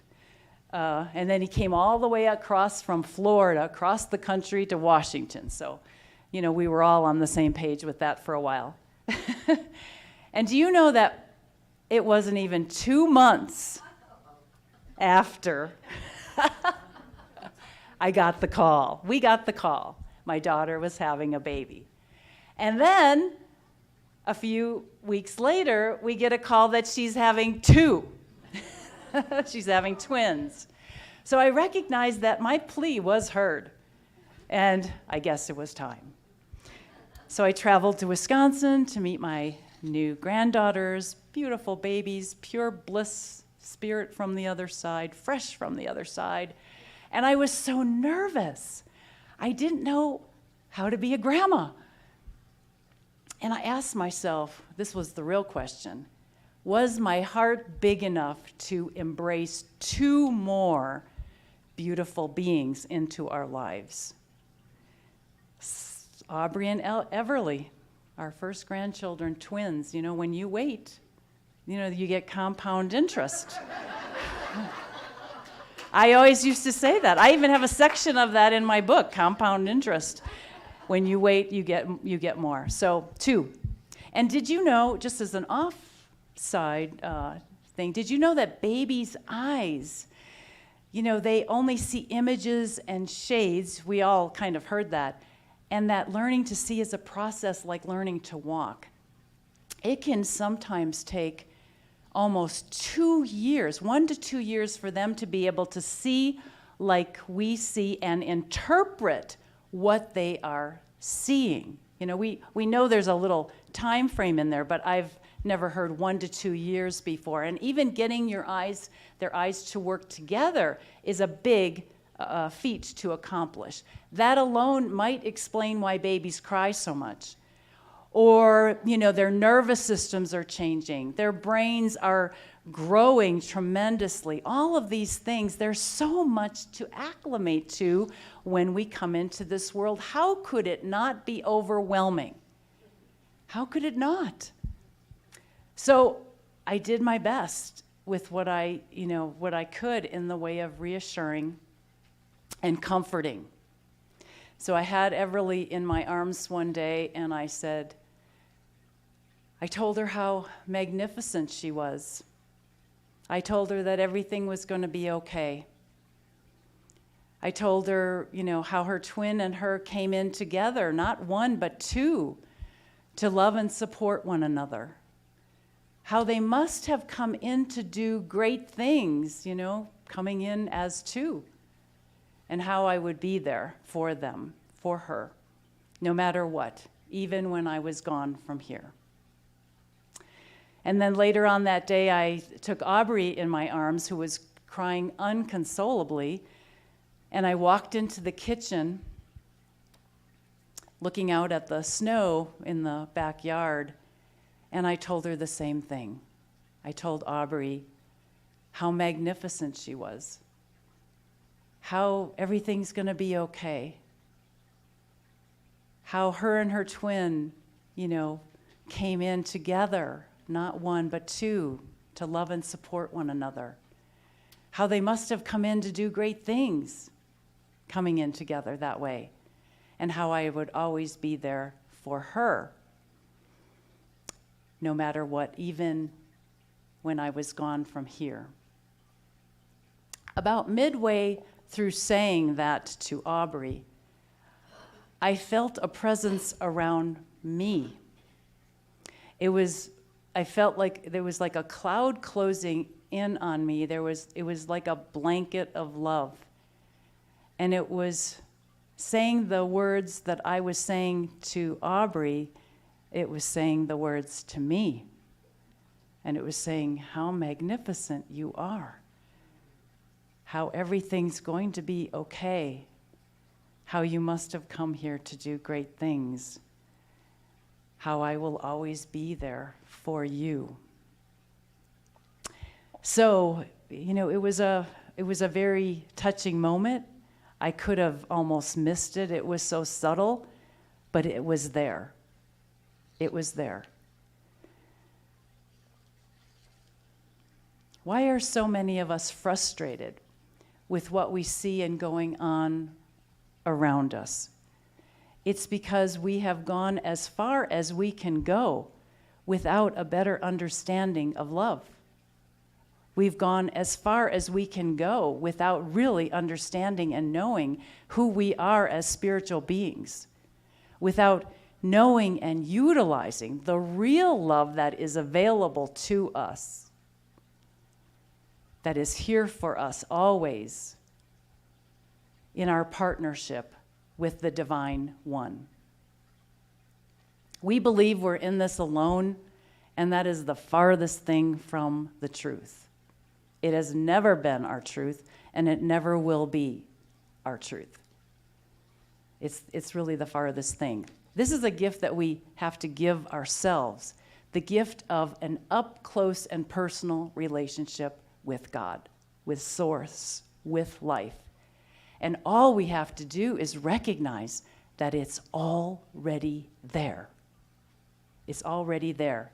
And then he came all the way across from Florida, across the country to Washington. So, you know, we were all on the same page with that for a while. And do you know that it wasn't even 2 months after I got the call. We got the call. My daughter was having a baby. And then a few weeks later, we get a call that she's having 2. She's having twins. So I recognized that my plea was heard, and I guess it was time. So I traveled to Wisconsin to meet my new granddaughters, beautiful babies, pure bliss, spirit from the other side, fresh from the other side. And I was so nervous. I didn't know how to be a grandma. And I asked myself, this was the real question, was my heart big enough to embrace 2 more beautiful beings into our lives? Aubrey and Everly, our first grandchildren, twins. You know, when you wait, you know, you get compound interest. I always used to say that. I even have a section of that in my book, Compound Interest. When you wait, you get more. So 2. And did you know, just as an offside thing, did you know that babies' eyes, you know, they only see images and shades. We all kind of heard that. And that learning to see is a process like learning to walk. It can sometimes take almost 2 years, 1 to 2 years, for them to be able to see like we see and interpret what they are seeing. You know, we know there's a little time frame in there, but I've never heard 1 to 2 years before. And even getting their eyes to work together is a big feat to accomplish. That alone might explain why babies cry so much. Or, you know, their nervous systems are changing. Their brains are growing tremendously. All of these things, there's so much to acclimate to when we come into this world. How could it not be overwhelming? How could it not? So I did my best with what I could in the way of reassuring and comforting. So I had Everly in my arms one day, and I said, I told her how magnificent she was. I told her that everything was going to be okay. I told her, how her twin and her came in together, not one, but two, to love and support one another. How they must have come in to do great things, coming in as two. And how I would be there for them, for her, no matter what, even when I was gone from here. And then later on that day, I took Aubrey in my arms, who was crying unconsolably, and I walked into the kitchen, looking out at the snow in the backyard, and I told her the same thing. I told Aubrey how magnificent she was, how everything's going to be okay, how her and her twin, came in together, not one, but two, to love and support one another. How they must have come in to do great things, coming in together that way. And how I would always be there for her, no matter what, even when I was gone from here. About midway through saying that to Aubrey, I felt a presence around me. I felt like there was like a cloud closing in on me. It was like a blanket of love. And it was saying the words that I was saying to Aubrey, it was saying the words to me. And it was saying how magnificent you are, how everything's going to be okay, how you must have come here to do great things, how I will always be there for you. So, it was a very touching moment. I could have almost missed it. It was so subtle, but it was there. It was there. Why are so many of us frustrated with what we see and going on around us? It's because we have gone as far as we can go without a better understanding of love. We've gone as far as we can go without really understanding and knowing who we are as spiritual beings, without knowing and utilizing the real love that is available to us, that is here for us always in our partnership with the Divine One. We believe we're in this alone, and that is the farthest thing from the truth. It has never been our truth, and it never will be our truth. It's really the farthest thing. This is a gift that we have to give ourselves, the gift of an up-close and personal relationship with God, with Source, with life. And all we have to do is recognize that it's already there. It's already there.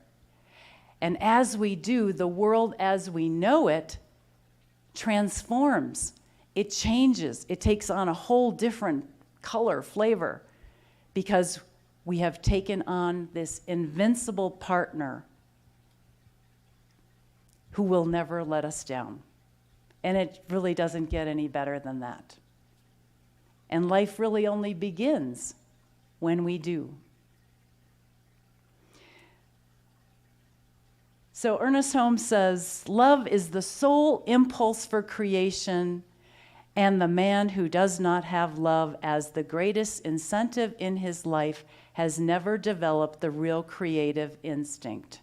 And as we do, the world as we know it transforms. It changes. It takes on a whole different color, flavor, because we have taken on this invincible partner who will never let us down. And it really doesn't get any better than that. And life really only begins when we do. So Ernest Holmes says, love is the sole impulse for creation, and the man who does not have love as the greatest incentive in his life has never developed the real creative instinct.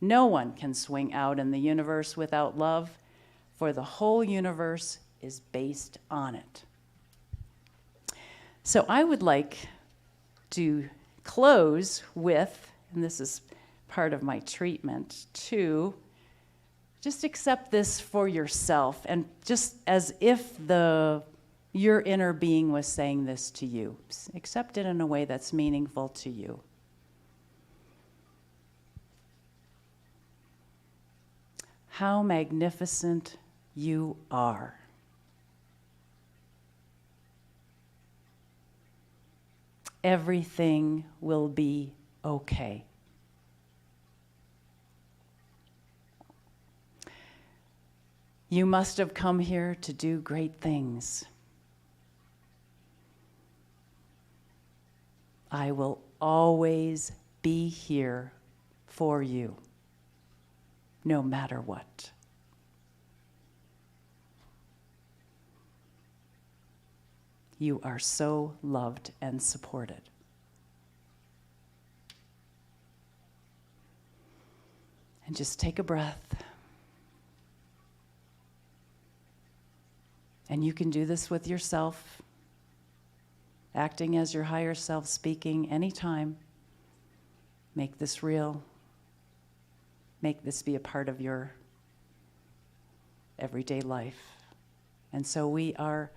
No one can swing out in the universe without love, for the whole universe is based on it. So I would like to close with, and this is part of my treatment, to just accept this for yourself, and just as if your inner being was saying this to you. Accept it in a way that's meaningful to you. How magnificent you are. Everything will be okay. You must have come here to do great things. I will always be here for you, no matter what. You are so loved and supported. And just take a breath. And you can do this with yourself, acting as your higher self, speaking anytime. Make this real. Make this be a part of your everyday life. And so we are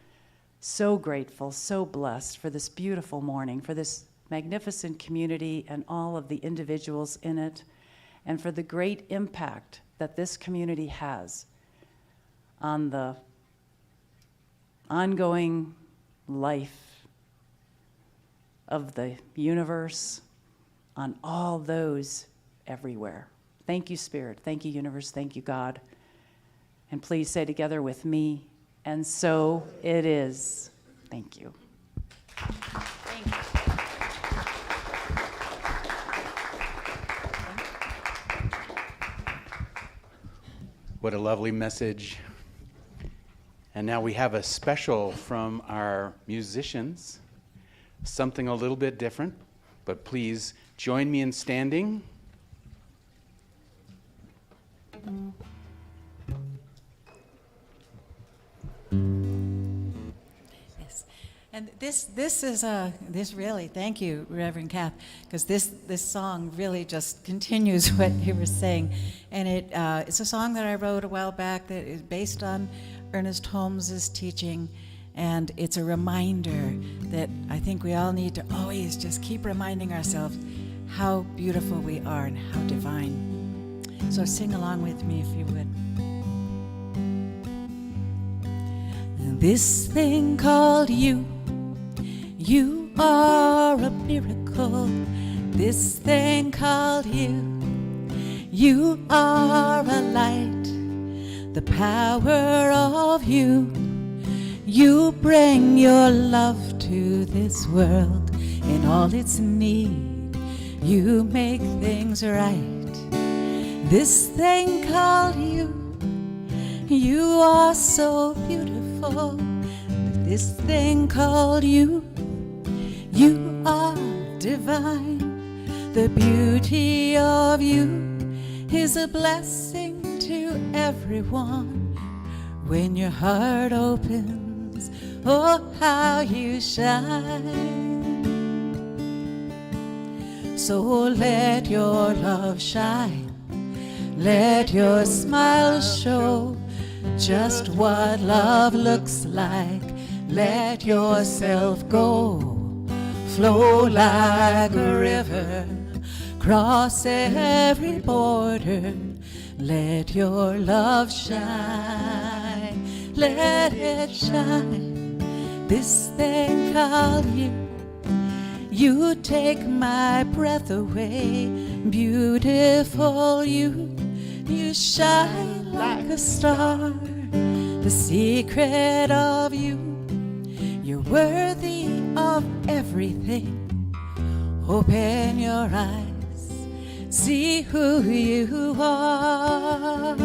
so grateful, so blessed for this beautiful morning, for this magnificent community and all of the individuals in it, and for the great impact that this community has on the ongoing life of the universe, on all those everywhere. Thank you, Spirit. Thank you, universe. Thank you, God. And please say together with me, and so it is. Thank you. Thank you. What a lovely message. And now we have a special from our musicians, something a little bit different, but please join me in standing. Yes, and this really, thank you, Reverend Kath, because this song really just continues what you were saying, and it's a song that I wrote a while back that is based on Ernest Holmes's teaching, and it's a reminder that I think we all need to always just keep reminding ourselves how beautiful we are and how divine. So sing along with me if you would. This thing called you are a miracle. This thing called you are a light. The power of you bring your love to this world in all its need. You make things right. This thing called you are so beautiful. This thing called you are divine. The beauty of you is a blessing to everyone. When your heart opens, oh, how you shine. So let your love shine. Let your smile show just what love looks like. Let yourself go, flow like a river, cross every border. Let your love shine, let it shine. This thing called you take my breath away. Beautiful you shine like a star. The secret of you're worthy of everything. Open your eyes, see who you are,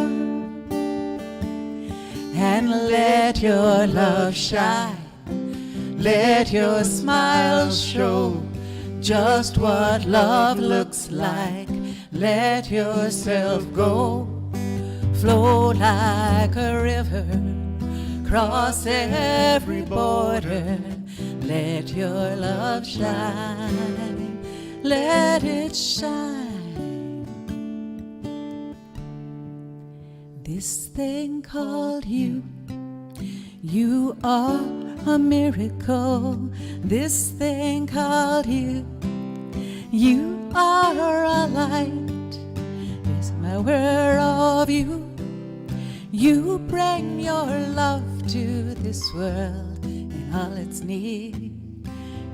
and let your love shine. Let your smile show just what love looks like. Let yourself go, flow like a river, cross every border. Let your love shine, let it shine. This thing called you are a miracle. This thing called you are a light. This power of you bring your love to this world in all its need.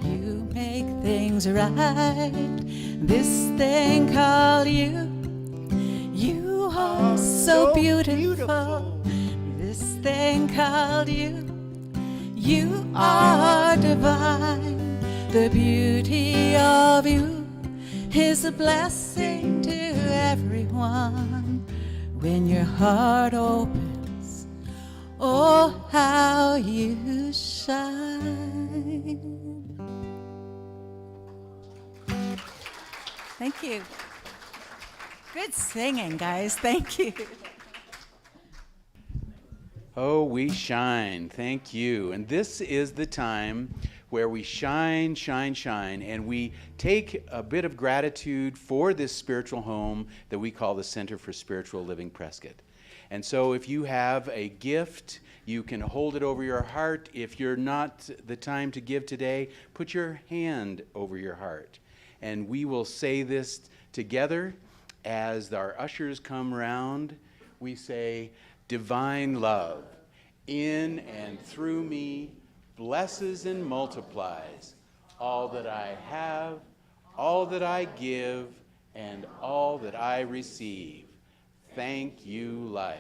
You make things right. This thing called you are so beautiful. This thing called you. You are divine. The beauty of you is a blessing to everyone. When your heart opens, oh, how you shine. Thank you. Good singing, guys. Thank you. Oh, we shine. Thank you. And this is the time where we shine, shine, shine, and we take a bit of gratitude for this spiritual home that we call the Center for Spiritual Living Prescott. And so if you have a gift, you can hold it over your heart. If you're not the time to give today, put your hand over your heart. And we will say this together as our ushers come round. We say, divine love in and through me blesses and multiplies all that I have, all that I give, and all that I receive. Thank you, life.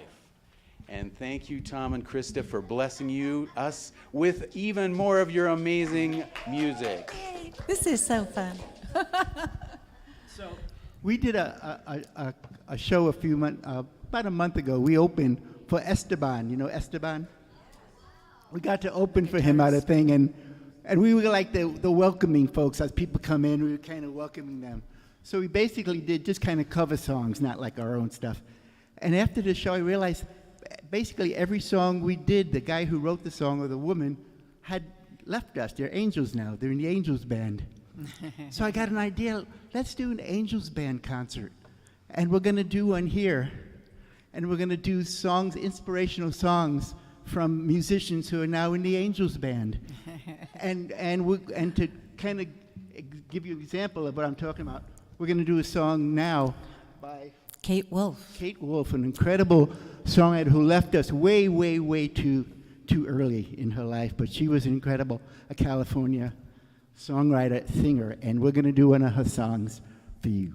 And thank you, Tom and Krista, for blessing us with even more of your amazing music. Yay. This is so fun. So we did a show about a month ago. We opened for Esteban. You know Esteban? We got to open for him at a thing, and we were like the welcoming folks. As people come in, we were kind of welcoming them. So we basically did just kind of cover songs, not like our own stuff. And after the show, I realized basically every song we did, the guy who wrote the song or the woman had left us. They're angels now. They're in the Angels Band. So I got an idea. Let's do an Angels Band concert. And we're going to do one here. And we're going to do songs, inspirational songs from musicians who are now in the Angels Band. and to kind of give you an example of what I'm talking about, we're going to do a song now by Kate Wolf. Kate Wolf, an incredible songwriter who left us way, way, way too early in her life. But she was a California songwriter, singer, and we're going to do one of her songs for you.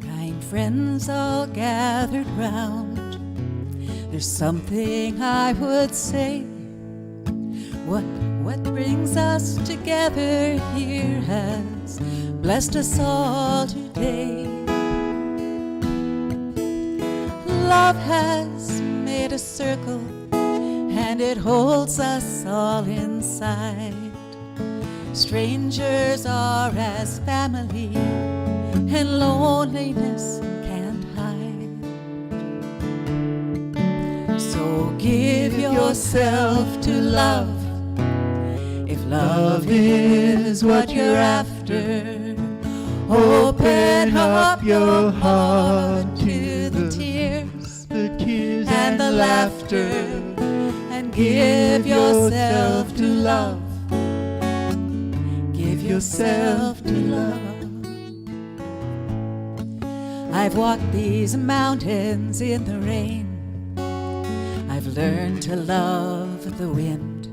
Kind friends all gathered round, there's something I would say. What brings us together here has blessed us all today. Love has made a circle and it holds us all inside. Strangers are as family and loneliness can't hide. So give yourself to love. If love is what you're after, open up your heart to the tears and the laughter, and give yourself to love. Give yourself to love. I've walked these mountains in the rain. I've learned to love the wind.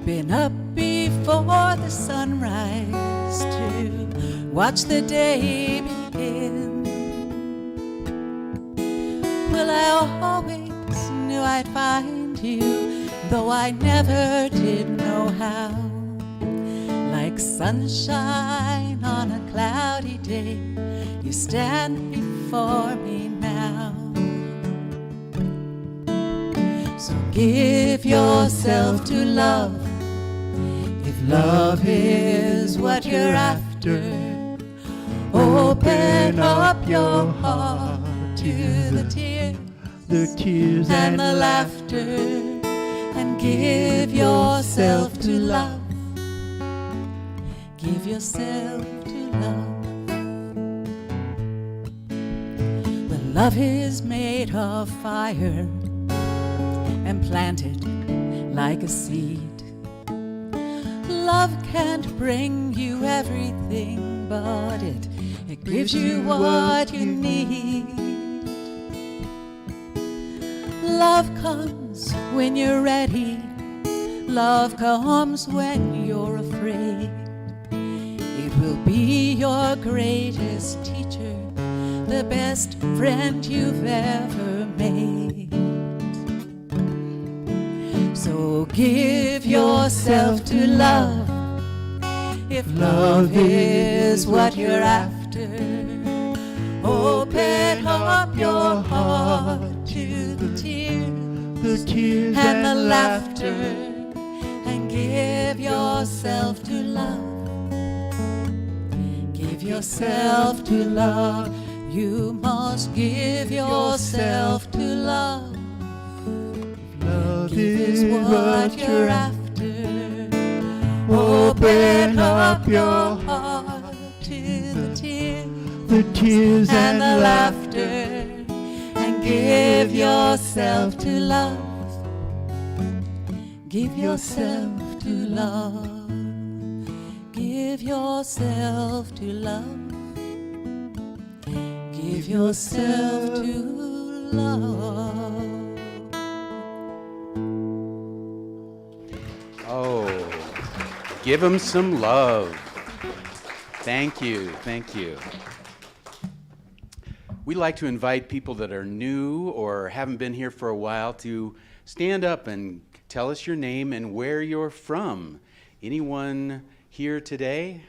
Been up before the sunrise to watch the day begin. Well, I always knew I'd find you, though I never did know how. Like sunshine on a cloudy day, you stand before me now. So give yourself to love. If love is what you're after, open up your heart to the tears and the laughter, and give yourself to love. Give yourself to love. When love is made of fire and planted like a seed, love can't bring you everything, but it gives you what you need. Love comes when you're ready. Love comes when you're afraid. will be your greatest teacher, the best friend you've ever made. So give yourself to love, if love is what you're after. Open up your heart to the tears and the laughter, and give yourself to love. Give yourself to love. You must give yourself to love. Love is what you're after. Open up your heart to the tears and the laughter, and give yourself to love. Give yourself to love. Give yourself to love. Give yourself to love. Oh, give them some love. Thank you, thank you. We like to invite people that are new or haven't been here for a while to stand up and tell us your name and where you're from. Anyone here today?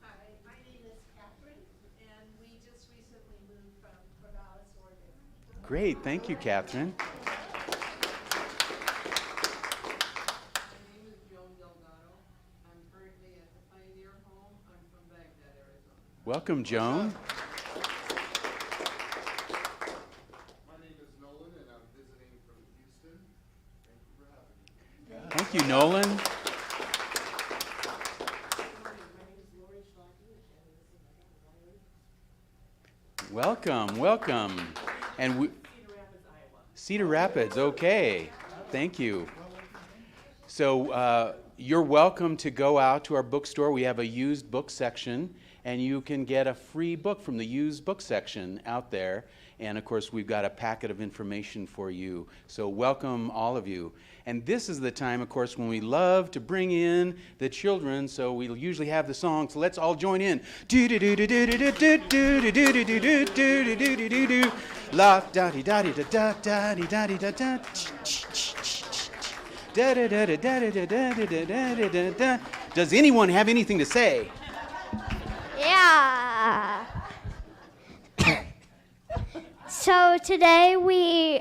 Hi, my name is Catherine, and we just recently moved from Corvallis, Oregon. Great, thank you, Catherine. My name is Joan Delgado. I'm currently at the Pioneer Home. I'm from Baghdad, Arizona. Welcome, Joan. My name is Nolan, and I'm visiting from Houston. Thank you for having me. Thank you, Nolan. Welcome, welcome. And we, Cedar Rapids, okay. Thank you. So you're welcome to go out to our bookstore. We have a used book section, and you can get a free book from the used book section out there. And of course, we've got a packet of information for you. So welcome, all of you. And this is the time, of course, when we love to bring in the children. So we'll usually have the song. So let's all join in. La da di da di da da da di da di da da. Da da da da da da da da da da da. Does anyone have anything to say? Yeah. So today we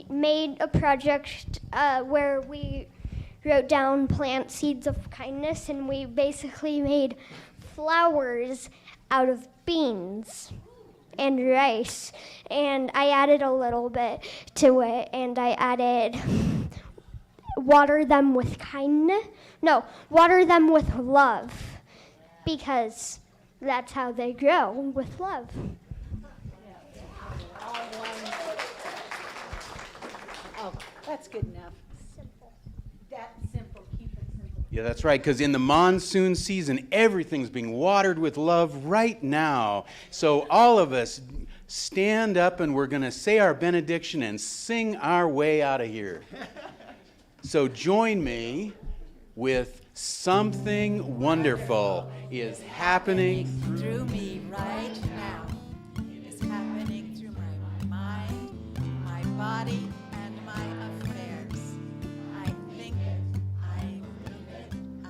made a project where we wrote down plant seeds of kindness, and we basically made flowers out of beans and rice. And I added a little bit to it, and I added water them with kindness. No, water them with love, because that's how they grow, with love. Oh, that's good enough. Simple. That simple. Keep it simple. Yeah, that's right, because in the monsoon season, everything's being watered with love right now. So all of us stand up, and we're going to say our benediction and sing our way out of here. So join me with Something Wonderful is Happening Through me right now. It is happening through my mind, my body, and my affairs. I think it, I believe it, I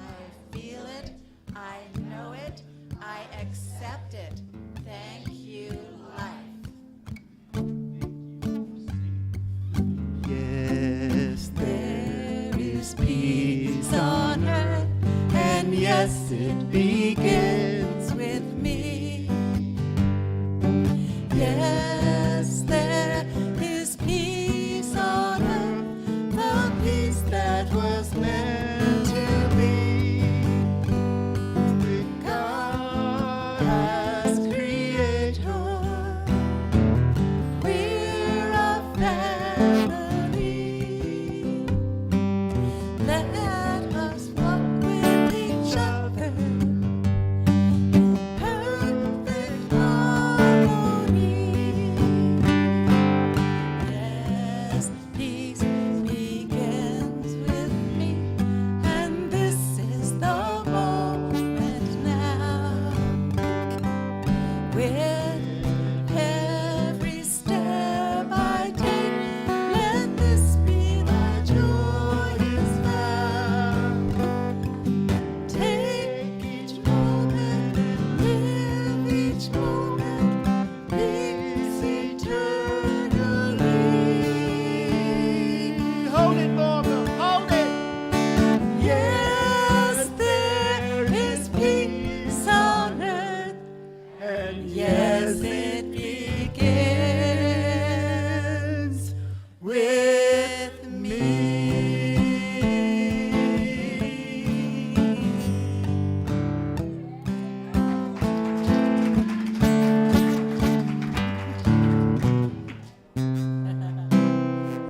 feel it, I know it, I accept it. Thank you, life. Yes, there is peace on earth, and yes, it begins With me. Yeah.